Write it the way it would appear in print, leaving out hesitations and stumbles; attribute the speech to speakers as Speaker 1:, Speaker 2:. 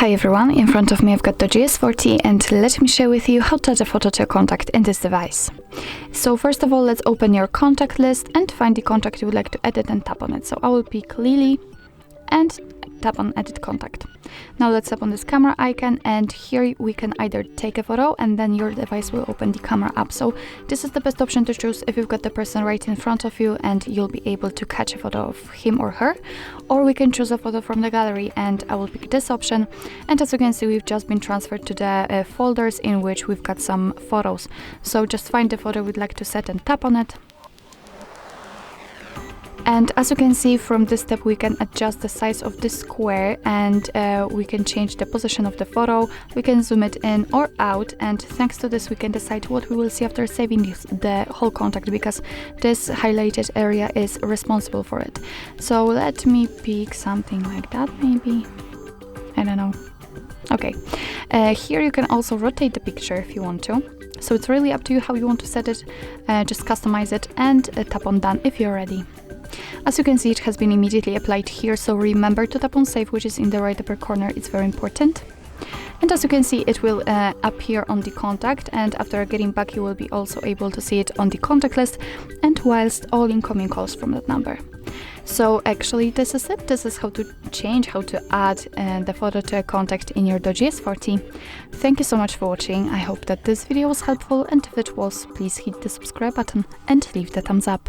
Speaker 1: Hi everyone, in front of me I've got the Doogee S40 and let me share with you how to add a photo to a contact in this device. So first of all, let's open your contact list and find the contact you would like to edit and tap on it. So I will pick Lily and tap on edit contact. Now let's tap on this camera icon, and here we can either take a photo and then your device will open the camera app. So this is the best option to choose if you've got the person right in front of you and you'll be able to catch a photo of him or her. Or we can choose a photo from the gallery, and I will pick this option. And as you can see, we've just been transferred to the folders in which we've got some photos. So just find the photo we'd like to set and tap on it. And as you can see, from this step we can adjust the size of the square, and we can change the position of the photo. We can zoom it in or out, and thanks to this we can decide what we will see after saving the whole contact, because this highlighted area is responsible for it. So let me pick something like that, maybe. I don't know. Okay, here you can also rotate the picture if you want to. So it's really up to you how you want to set it. Just customize it and tap on done if you're ready. As you can see, it has been immediately applied here, so remember to tap on save, which is in the right upper corner. It's very important. And as you can see, it will appear on the contact, and after getting back you will be also able to see it on the contact list and whilst all incoming calls from that number. So actually this is it. This is how to add the photo to a contact in your Doogee S40. Thank you so much for watching. I hope that this video was helpful, and if it was, please hit the subscribe button and leave the thumbs up.